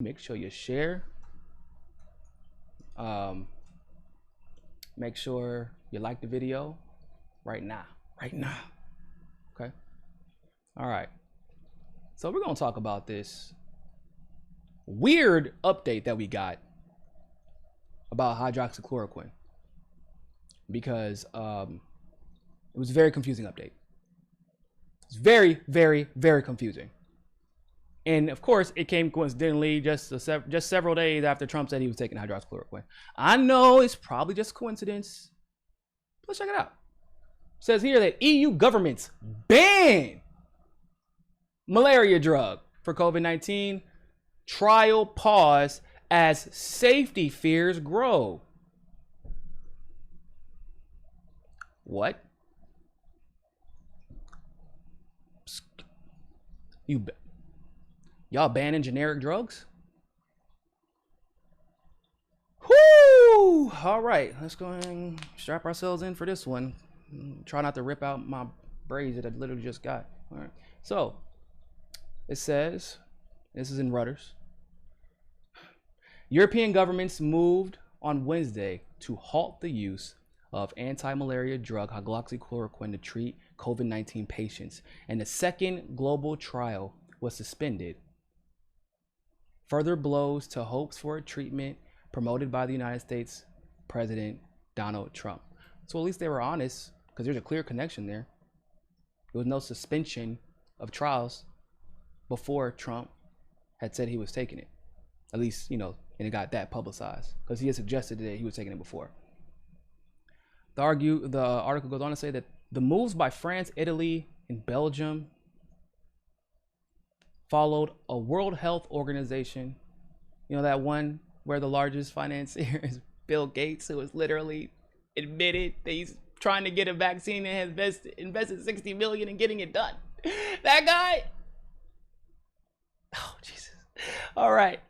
make sure you share. Make sure you like the video right now. Okay. All right. So we're going to talk about this weird update that we got about hydroxychloroquine, because it was a very confusing update. It's very, very, very confusing. And of course, it came coincidentally just several days after Trump said he was taking hydroxychloroquine. I know it's probably just coincidence. Let's check it out. It says here that EU governments ban malaria drug for COVID-19. Trial pause as safety fears grow. What? Y'all banning generic drugs? Whoo! All right, let's go and strap ourselves in for this one. Try not to rip out my braids that I literally just got. All right, so it says, this is in Reuters. European governments moved on Wednesday to halt the use of anti-malaria drug hydroxychloroquine to treat COVID-19 patients, and the second global trial was suspended. Further blows to hopes for a treatment promoted by the United States President Donald Trump. So at least they were honest, because there's a clear connection there. There was no suspension of trials before Trump had said he was taking it. At least, and it got that publicized, because he had suggested that he was taking it before. The article goes on to say that the moves by France, Italy, and Belgium followed a World Health Organization, that one where the largest financier is Bill Gates, who has literally admitted that he's trying to get a vaccine and has invested $60 million in getting it done. That guy. Oh, Jesus. All right.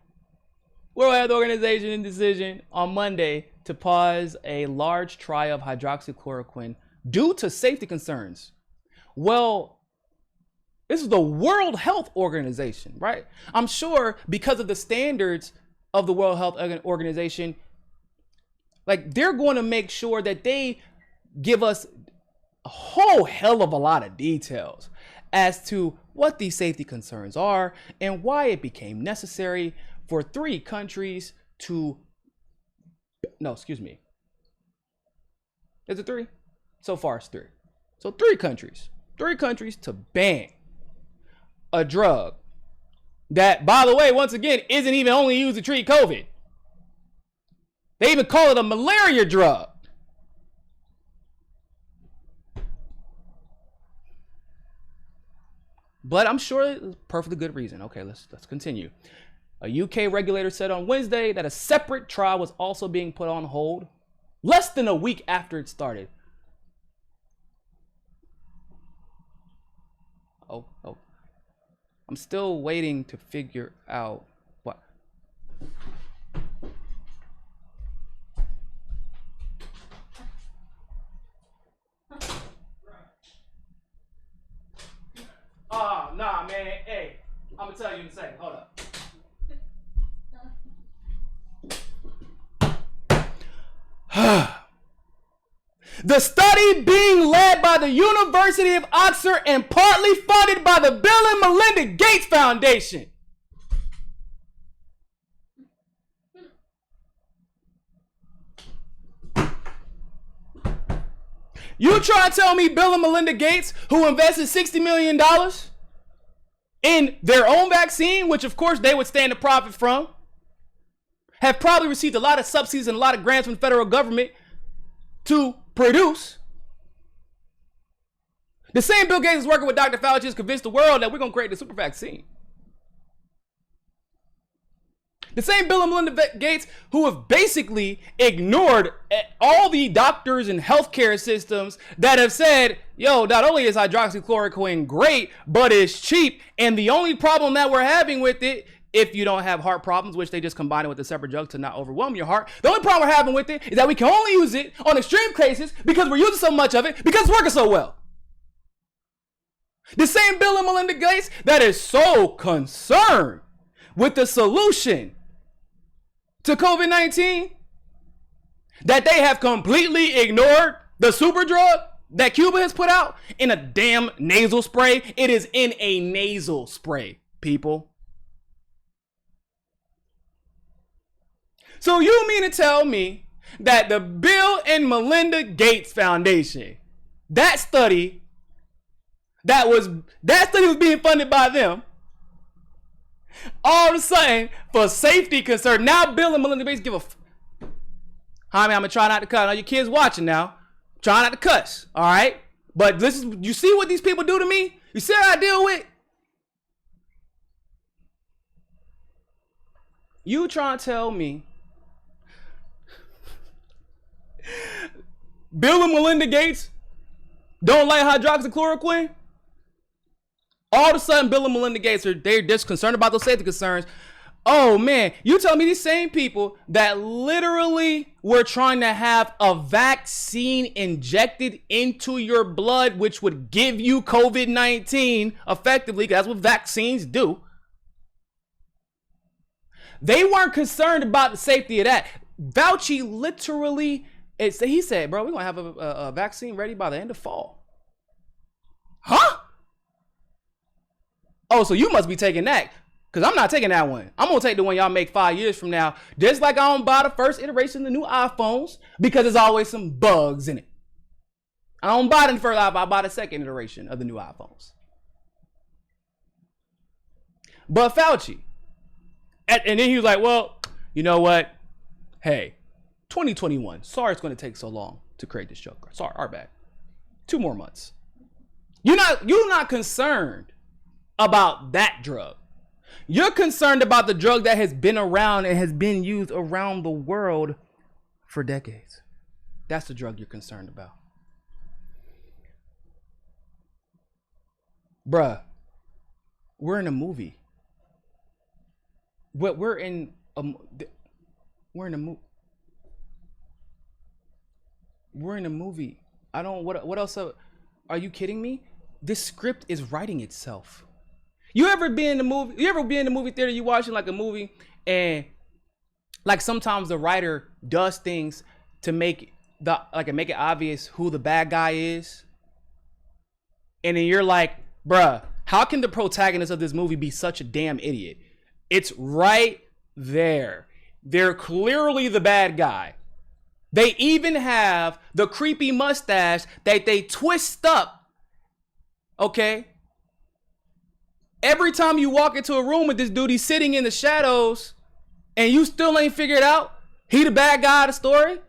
World Health Organization decision on Monday to pause a large trial of hydroxychloroquine due to safety concerns. Well, this is the World Health Organization, right? I'm sure because of the standards of the World Health Organization, like, they're going to make sure that they give us a whole hell of a lot of details as to what these safety concerns are and why it became necessary for 3 countries to, no, excuse me. Is it 3? So far it's 3. So 3 countries to ban a drug that, by the way, once again, isn't even only used to treat COVID. They even call it a malaria drug. But I'm sure it's a perfectly good reason. Okay, let's continue. A UK regulator said on Wednesday that a separate trial was also being put on hold less than a week after it started. Oh. I'm still waiting to figure out what. Oh, nah, man. Hey, I'm gonna tell you in a second. Hold up. The study being led by the University of Oxford and partly funded by the Bill and Melinda Gates Foundation. You try to tell me Bill and Melinda Gates, who invested $60 million in their own vaccine, which of course they would stand to profit from, have probably received a lot of subsidies and a lot of grants from the federal government to produce. The same Bill Gates is working with Dr. Fauci has convinced the world that we're going to create the super vaccine. The same Bill and Melinda Gates who have basically ignored all the doctors and healthcare systems that have said, yo, not only is hydroxychloroquine great, but it's cheap. And the only problem that we're having with it, if you don't have heart problems, which they just combine it with a separate drug to not overwhelm your heart, the only problem we're having with it is that we can only use it on extreme cases because we're using so much of it because it's working so well. The same Bill and Melinda Gates that is so concerned with the solution to COVID-19 that they have completely ignored the super drug that Cuba has put out in a damn nasal spray. It is in a nasal spray, people. So you mean to tell me that the Bill and Melinda Gates Foundation, that study was being funded by them, all of a sudden, for safety concern, now Bill and Melinda Gates give a I'm gonna try not to cuss. I know your kids watching now. Try not to cuss, all right? But this is, you see what these people do to me? You see what I deal with? You trying to tell me Bill and Melinda Gates don't like hydroxychloroquine? All of a sudden, Bill and Melinda Gates they're just concerned about those safety concerns. Oh man, you tell me these same people that literally were trying to have a vaccine injected into your blood, which would give you COVID-19 effectively, because that's what vaccines do. They weren't concerned about the safety of that. Fauci literally, he said, bro, we're gonna have a vaccine ready by the end of fall. Huh? Oh, so you must be taking that. Because I'm not taking that one. I'm going to take the one y'all make 5 years from now. Just like I don't buy the first iteration of the new iPhones, because there's always some bugs in it. I don't buy the first, I buy the second iteration of the new iPhones. But Fauci, and then he was like, well, you know what? Hey, 2021. Sorry it's going to take so long to create this drug. Sorry, our bad. 2 more months. You're not concerned about that drug. You're concerned about the drug that has been around and has been used around the world for decades. That's the drug you're concerned about. Bruh, we're in a movie. We're in a movie. I don't, what else? Are you kidding me? This script is writing itself. You ever be in the movie theater, you watching like a movie, and like sometimes the writer does things to make it obvious who the bad guy is. And then you're like, bruh, how can the protagonist of this movie be such a damn idiot? It's right there. They're clearly the bad guy. They even have the creepy mustache that they twist up. Okay? Every time you walk into a room with this dude, he's sitting in the shadows, and you still ain't figured out he the bad guy of the story.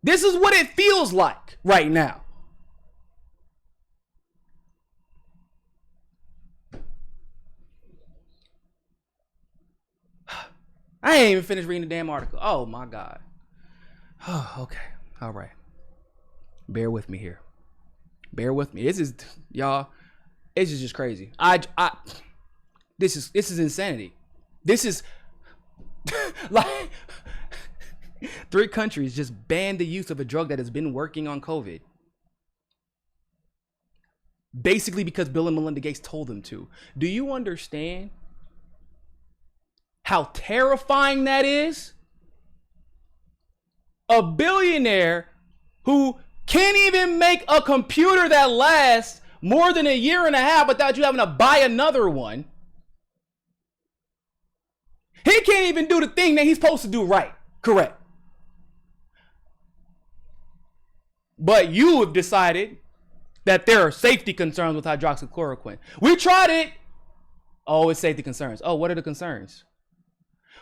This is what it feels like right now. I ain't even finished reading the damn article. Oh my God. Oh, okay. All right. Bear with me here. Bear with me. This is, y'all, this is just crazy. This is insanity. This is like 3 countries just banned the use of a drug that has been working on COVID. Basically because Bill and Melinda Gates told them to. Do you understand how terrifying that is? A billionaire who can't even make a computer that lasts more than 1.5 years without you having to buy another one. He can't even do the thing that he's supposed to do right. Correct. But you have decided that there are safety concerns with hydroxychloroquine. We tried it. Oh, it's safety concerns. Oh, what are the concerns?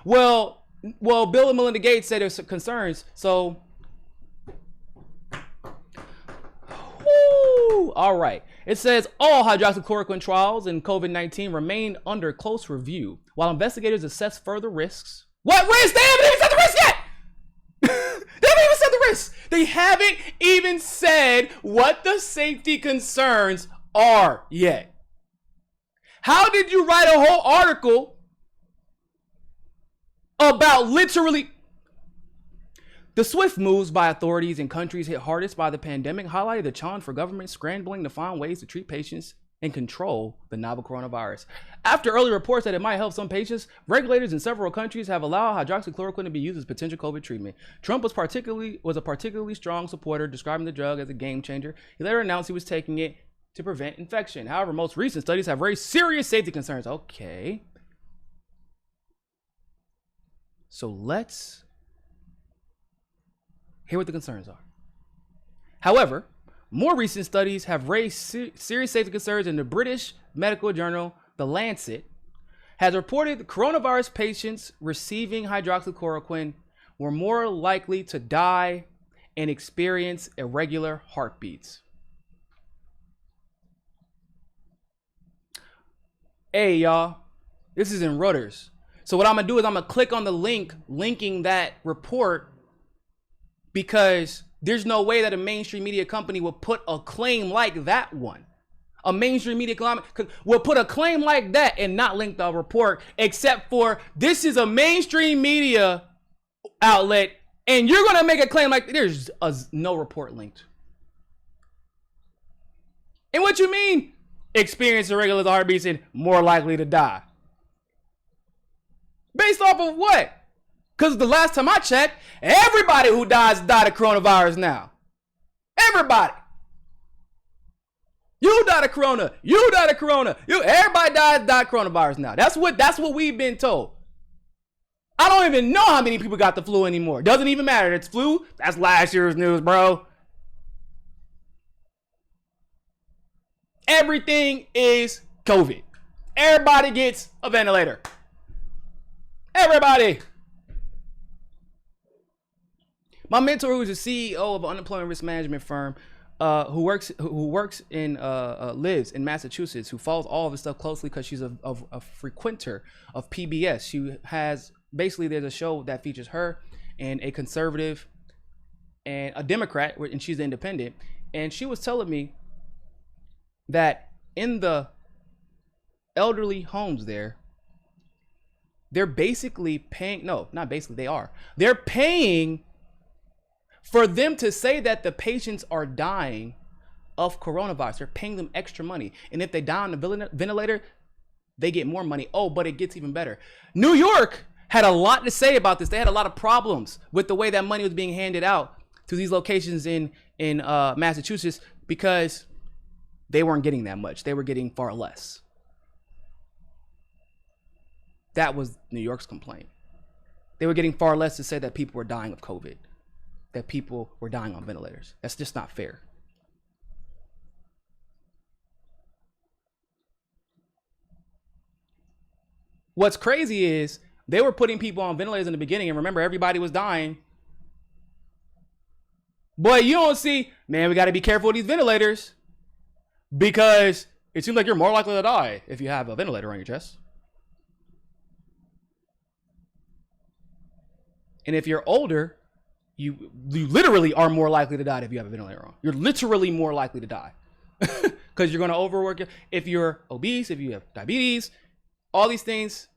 Well, Bill and Melinda Gates said there's concerns, so all right. It says all hydroxychloroquine trials in COVID-19 remain under close review while investigators assess further risks. What risks? They haven't even said the risk yet. They haven't even said the risks. They haven't even said what the safety concerns are yet. How did you write a whole article about literally the swift moves by authorities in countries hit hardest by the pandemic highlighted the challenge for governments scrambling to find ways to treat patients and control the novel coronavirus. After early reports that it might help some patients, regulators in several countries have allowed hydroxychloroquine to be used as potential COVID treatment. Trump was a particularly strong supporter, describing the drug as a game changer. He later announced he was taking it to prevent infection. However, most recent studies have raised serious safety concerns. Okay. So let's hear what the concerns are. However, more recent studies have raised serious safety concerns, and the British medical journal, The Lancet, has reported that coronavirus patients receiving hydroxychloroquine were more likely to die and experience irregular heartbeats. Hey, y'all, this is in Reuters. So what I'm going to do is I'm going to click on the link linking that report, because there's no way that a mainstream media company will put a claim like that one. A mainstream media company will put a claim like that and not link the report, except for this is a mainstream media outlet and you're going to make a claim like there's no report linked. And what you mean? Experience irregular heartbeats and more likely to die. Based off of what? Because the last time I checked, everybody who died of coronavirus now. Everybody. You died of corona. You died of corona. Everybody died of coronavirus now. That's what we've been told. I don't even know how many people got the flu anymore. Doesn't even matter. It's flu. That's last year's news, bro. Everything is COVID. Everybody gets a ventilator. Everybody. My mentor, who's the CEO of an unemployment risk management firm, who lives in Massachusetts, who follows all of this stuff closely because she's a frequenter of PBS. She has basically, there's a show that features her and a conservative and a Democrat, and she's independent. And she was telling me that in the elderly homes there, they're basically paying, no, not basically, they are. They're paying for them to say that the patients are dying of coronavirus. They're paying them extra money. And if they die on the ventilator, they get more money. Oh, but it gets even better. New York had a lot to say about this. They had a lot of problems with the way that money was being handed out to these locations in Massachusetts, because they weren't getting that much. They were getting far less. That was New York's complaint. They were getting far less to say that people were dying of COVID, that people were dying on ventilators. That's just not fair. What's crazy is they were putting people on ventilators in the beginning, and remember, everybody was dying. Boy, you don't see, man, we got to be careful with these ventilators, because it seems like you're more likely to die if you have a ventilator on your chest. And if you're older, you literally are more likely to die if you have a ventilator on. You're literally more likely to die because you're going to overwork. If you're obese, if you have diabetes, all these things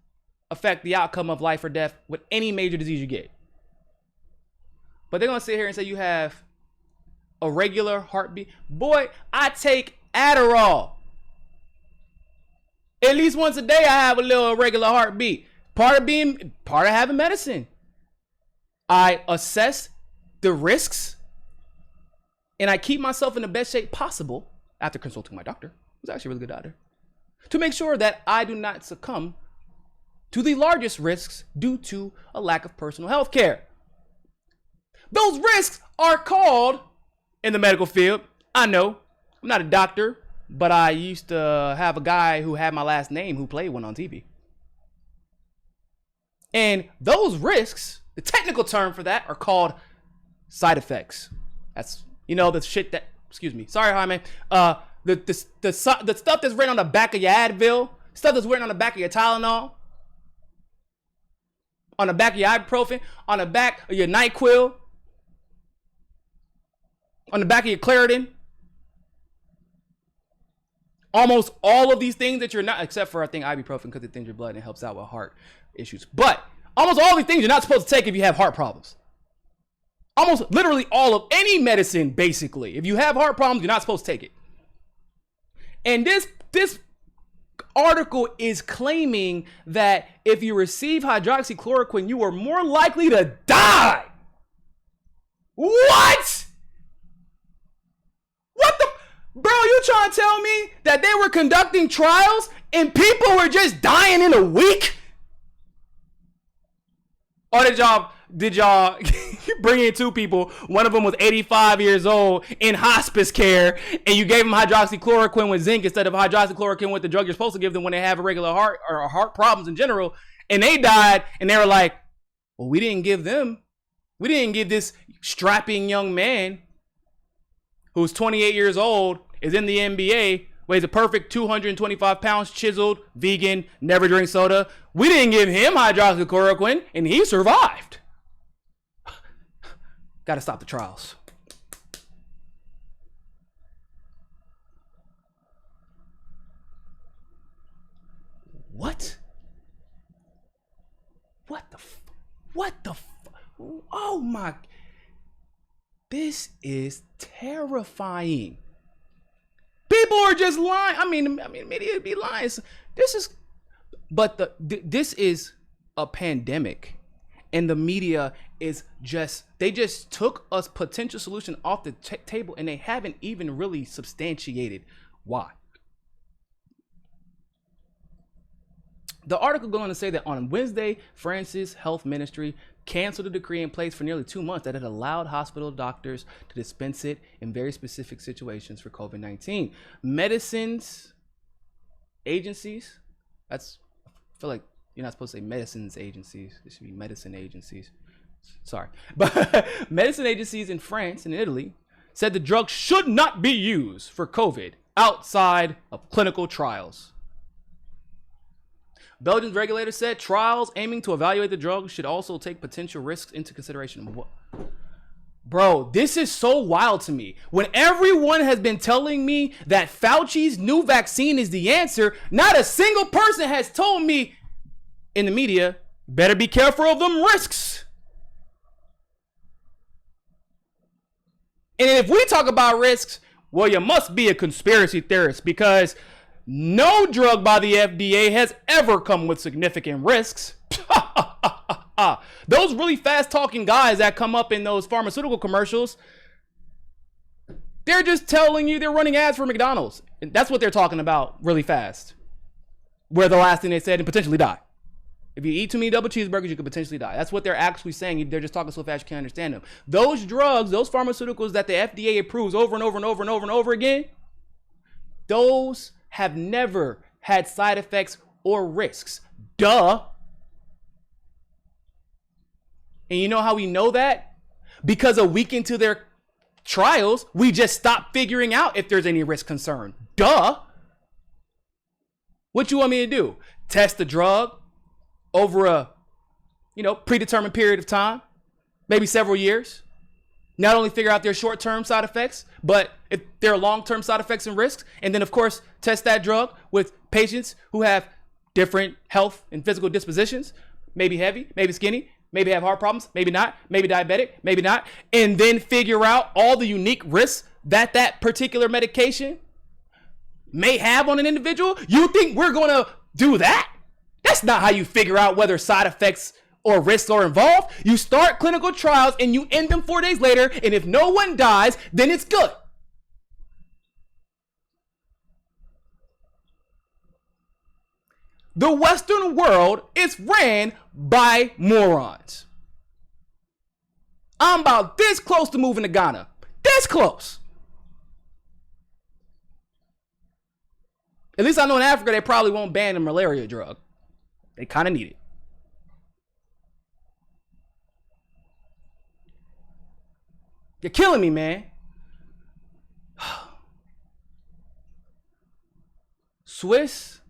affect the outcome of life or death with any major disease you get. But they're going to sit here and say you have a regular heartbeat. Boy, I take Adderall. At least once a day I have a little irregular heartbeat. Part of having medicine. I assess the risks and I keep myself in the best shape possible after consulting my doctor, who's actually a really good doctor, to make sure that I do not succumb to the largest risks due to a lack of personal health care. Those risks are called, in the medical field, I know, I'm not a doctor, but I used to have a guy who had my last name who played one on TV. And those risks, the technical term for that, are called side effects. That's, the shit that, excuse me, sorry, Jaime. The stuff that's written on the back of your Advil, stuff that's written on the back of your Tylenol, on the back of your ibuprofen, on the back of your NyQuil, on the back of your Claritin. Almost all of these things that you're not, except for I think ibuprofen, because it thins your blood and it helps out with heart issues. But almost all these things you're not supposed to take if you have heart problems. Almost literally all of any medicine, basically. If you have heart problems, you're not supposed to take it. And this This article is claiming that if you receive hydroxychloroquine, you are more likely to die. What? What the? Bro, you trying to tell me that they were conducting trials and people were just dying in a week? Or did y'all bring in two people? One of them was 85 years old in hospice care, and you gave them hydroxychloroquine with zinc instead of hydroxychloroquine with the drug you're supposed to give them when they have irregular heart or heart problems in general, and they died, and they were like, well, we didn't give this strapping young man who's 28 years old, is in the NBA, weighs a perfect 225 pounds, chiseled, vegan, never drink soda. We didn't give him hydroxychloroquine, and he survived. Got to stop the trials. What? What the oh my. This is terrifying. People are just lying. I mean, media be lying. This is a pandemic, and the media is they just took a potential solution off the table, and they haven't even really substantiated why. The article goes on to say that on Wednesday, France's health ministry canceled a decree in place for nearly 2 months that had allowed hospital doctors to dispense it in very specific situations for COVID-19. Medicines agencies, I feel like you're not supposed to say medicines agencies. It should be medicine agencies. Sorry. But medicine agencies in France and Italy said the drug should not be used for COVID outside of clinical trials. Belgium's regulator said trials aiming to evaluate the drug should also take potential risks into consideration. Bro, this is so wild to me. When everyone has been telling me that Fauci's new vaccine is the answer, not a single person has told me in the media, better be careful of them risks. And if we talk about risks, well, you must be a conspiracy theorist, because no drug by the FDA has ever come with significant risks. Those really fast talking guys that come up in those pharmaceutical commercials, they're just telling you they're running ads for McDonald's. And that's what they're talking about really fast. Where the last thing they said, and potentially die. If you eat too many double cheeseburgers, you could potentially die. That's what they're actually saying. They're just talking so fast you can't understand them. Those drugs, those pharmaceuticals that the FDA approves over and over and over and over and over again, those have never had side effects or risks. Duh. And you know how we know that? Because a week into their trials, we just stopped figuring out if there's any risk concern. Duh. What you want me to do? Test the drug over a, predetermined period of time, maybe several years. Not only figure out their short-term side effects, but if there are long-term side effects and risks. And then, of course, test that drug with patients who have different health and physical dispositions, maybe heavy, maybe skinny, maybe have heart problems, maybe not, maybe diabetic, maybe not. And then figure out all the unique risks that particular medication may have on an individual. You think we're going to do that? That's not how you figure out whether side effects or risks are involved. You start clinical trials and you end them 4 days later, and if no one dies, then it's good. The Western world is ran by morons. I'm about this close to moving to Ghana. This close. At least I know in Africa they probably won't ban the malaria drug. They kind of need it. You're killing me, man. Swiss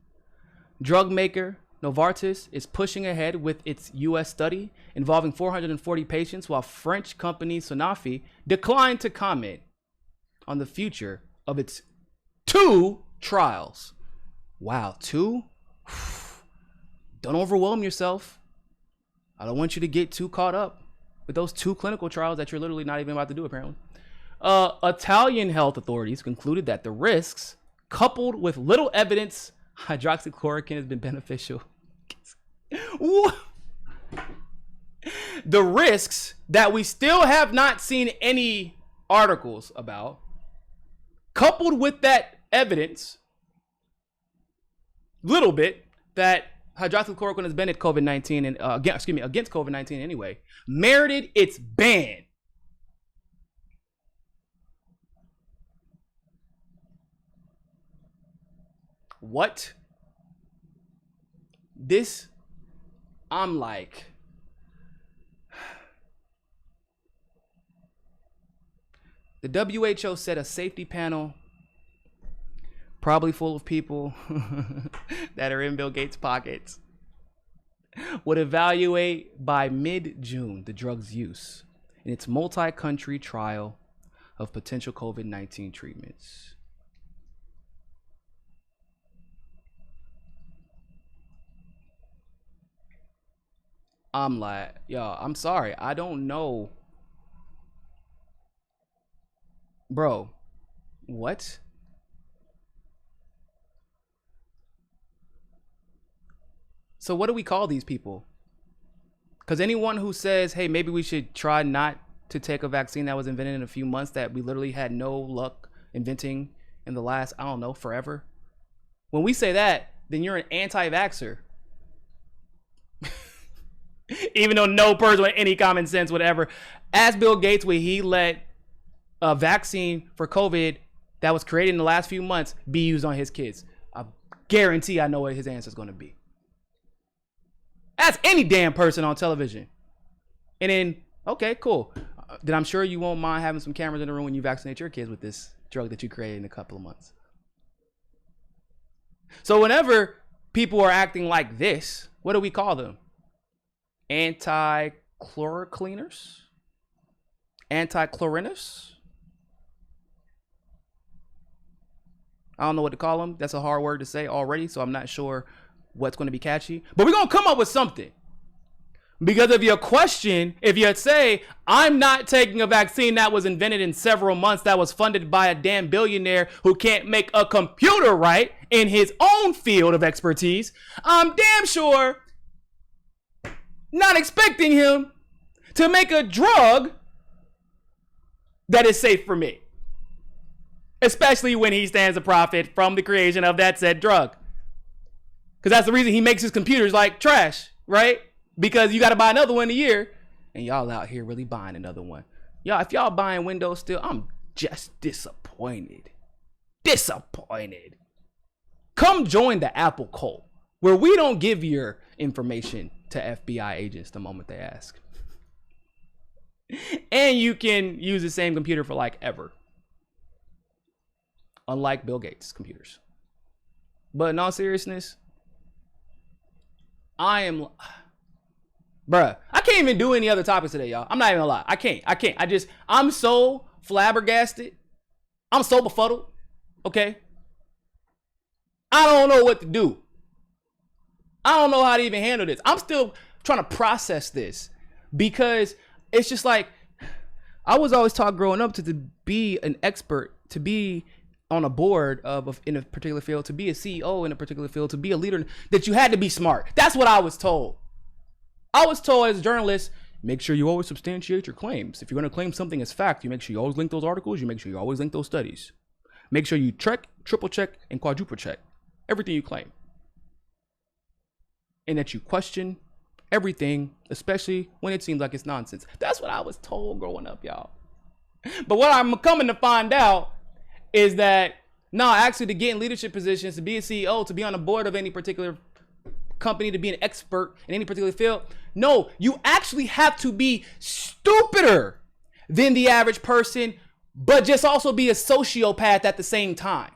drug maker Novartis is pushing ahead with its U.S. study involving 440 patients, while French company Sanofi declined to comment on the future of its 2 trials. Wow, 2? Don't overwhelm yourself. I don't want you to get too caught up with those 2 clinical trials that you're literally not even about to do, apparently. Italian health authorities concluded that the risks coupled with little evidence hydroxychloroquine has been beneficial. The risks that we still have not seen any articles about, coupled with that evidence, little bit, that hydroxychloroquine has been at COVID-19 and against COVID-19 anyway, merited its ban. What? This, I'm like, the WHO said a safety panel, probably full of people that are in Bill Gates' pockets, would evaluate by mid-June the drug's use in its multi-country trial of potential COVID-19 treatments. I'm like, y'all, I'm sorry. I don't know. Bro, what? So what do we call these people? Because anyone who says, hey, maybe we should try not to take a vaccine that was invented in a few months that we literally had no luck inventing in the last, I don't know, forever. When we say that, then you're an anti-vaxxer. Even though no person with any common sense would ever ask Bill Gates, would he let a vaccine for COVID that was created in the last few months be used on his kids? I guarantee I know what his answer is going to be. Ask any damn person on television. And then, okay, cool. Then I'm sure you won't mind having some cameras in the room when you vaccinate your kids with this drug that you created in a couple of months. So whenever people are acting like this, what do we call them? Anti-chlorocleaners? Anti-chloriners? I don't know what to call them. That's a hard word to say already, so I'm not sure what's going to be catchy. But we're going to come up with something. Because if you question, if you say, I'm not taking a vaccine that was invented in several months that was funded by a damn billionaire who can't make a computer right in his own field of expertise, I'm damn sure not expecting him to make a drug that is safe for me. Especially when he stands to profit from the creation of that said drug. Because that's the reason he makes his computers like trash, right? Because you got to buy another one a year. And y'all out here really buying another one. Y'all, if y'all buying Windows still, I'm just disappointed. Disappointed. Come join the Apple cult, where we don't give your information to FBI agents the moment they ask. And you can use the same computer for like ever. Unlike Bill Gates' computers. But in all seriousness, bruh, I can't even do any other topics today, y'all. I'm not even gonna lie. I can't. I'm so flabbergasted. I'm so befuddled. Okay? I don't know what to do. I don't know how to even handle this. I'm still trying to process this because it's just like, I was always taught growing up to be an expert, to be on a board in a particular field, to be a CEO in a particular field, to be a leader, that you had to be smart. That's what I was told. I was told as a journalist, make sure you always substantiate your claims. If you're going to claim something as fact, you make sure you always link those articles. You make sure you always link those studies. Make sure you check, triple check, and quadruple check everything you claim. And that you question everything, especially when it seems like it's nonsense. That's what I was told growing up, y'all. But what I'm coming to find out is that, no, actually to get in leadership positions, to be a CEO, to be on the board of any particular company, to be an expert in any particular field, no, you actually have to be stupider than the average person, but just also be a sociopath at the same time.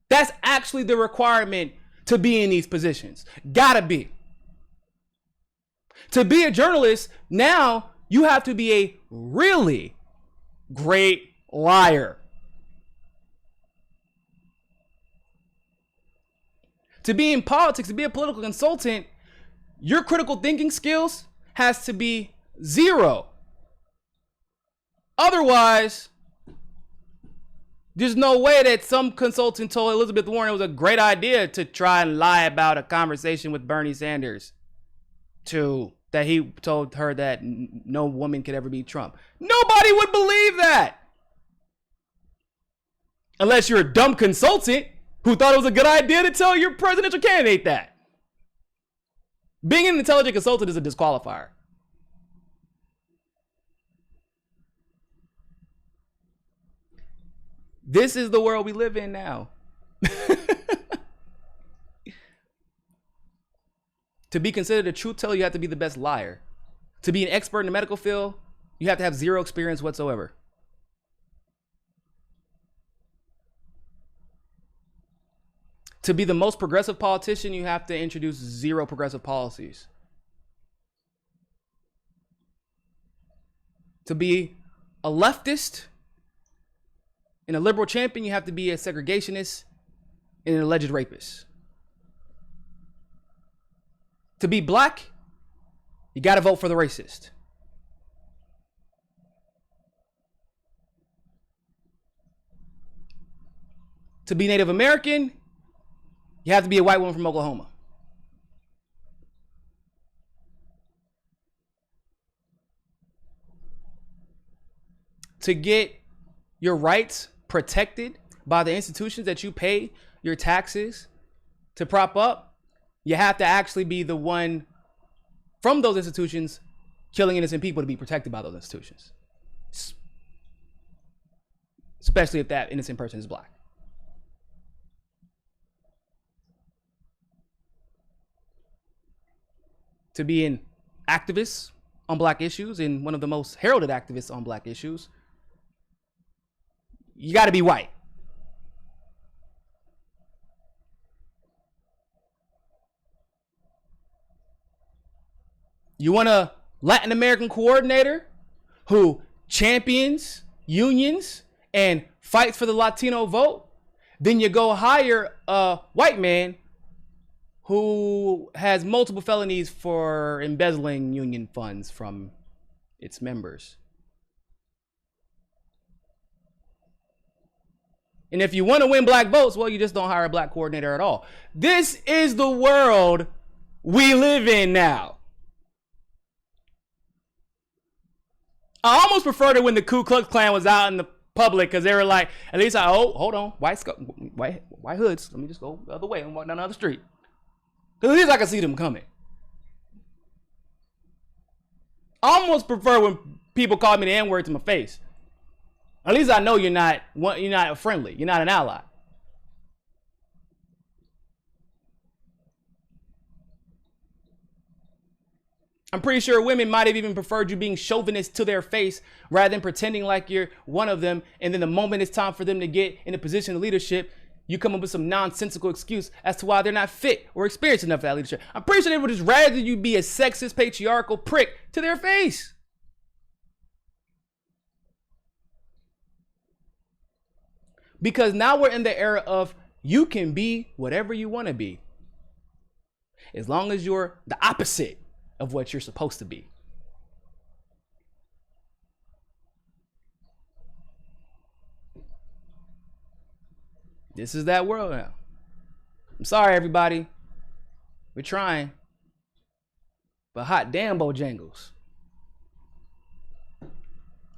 That's actually the requirement to be in these positions. Gotta be. To be a journalist, now you have to be a really great liar. To be in politics, to be a political consultant, your critical thinking skills has to be 0. Otherwise, There's no way that some consultant told Elizabeth Warren it was a great idea to try and lie about a conversation with Bernie Sanders, that he told her that no woman could ever beat Trump. Nobody would believe that. Unless you're a dumb consultant who thought it was a good idea to tell your presidential candidate that. Being an intelligent consultant is a disqualifier. This is the world we live in now. To be considered a truth teller, you have to be the best liar. To be an expert in the medical field, you have to have zero experience whatsoever. To be the most progressive politician, you have to introduce zero progressive policies. To be a leftist and a liberal champion, you have to be a segregationist and an alleged rapist. To be black, you got to vote for the racist. To be Native American, you have to be a white woman from Oklahoma. To get your rights protected by the institutions that you pay your taxes to prop up, you have to actually be the one from those institutions killing innocent people to be protected by those institutions. Especially if that innocent person is black. To be an activist on black issues and one of the most heralded activists on black issues, you got to be white. You want a Latin American coordinator who champions unions and fights for the Latino vote? Then you go hire a white man who has multiple felonies for embezzling union funds from its members. And if you want to win black votes, well, you just don't hire a black coordinator at all. This is the world we live in now. I almost preferred it when the Ku Klux Klan was out in the public, because they were like, at least hold on, white hoods. Let me just go the other way and walk down the other street. Because at least I can see them coming. I almost prefer when people call me the N-word to my face. At least I know you're not friendly. You're not an ally. I'm pretty sure women might have even preferred you being chauvinist to their face rather than pretending like you're one of them. And then the moment it's time for them to get in a position of leadership, you come up with some nonsensical excuse as to why they're not fit or experienced enough for that leadership. I'm pretty sure they would just rather you be a sexist, patriarchal prick to their face. Because now we're in the era of you can be whatever you want to be, as long as you're the opposite of what you're supposed to be. This is that world now. I'm sorry, everybody. We're trying. But hot damn, Bojangles.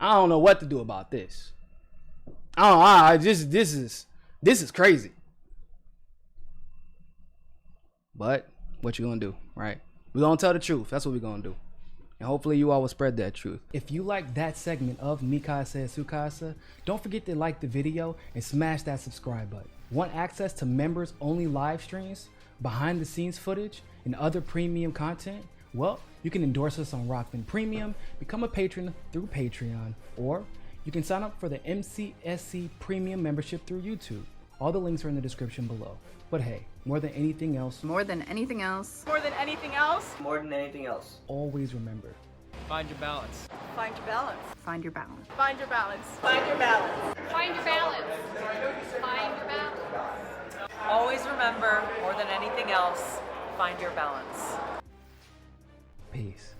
I don't know what to do about this. This is crazy. But what you gonna do, right? We're gonna tell the truth. That's what we're gonna do. And hopefully you all will spread that truth. If you like that segment of Mikasa Sukasa, don't forget to like the video and smash that subscribe button. Want access to members only live streams, behind the scenes footage, and other premium content? Well, you can endorse us on Rockman Premium, become a patron through Patreon, or you can sign up for the MCSC Premium membership through YouTube. All the links are in the description below. But hey, more than anything else, always remember, find your balance. Find your balance. Find your balance. Find your balance. Find your balance. Find your balance. Find your balance. Always remember, more than anything else, find your balance. peace.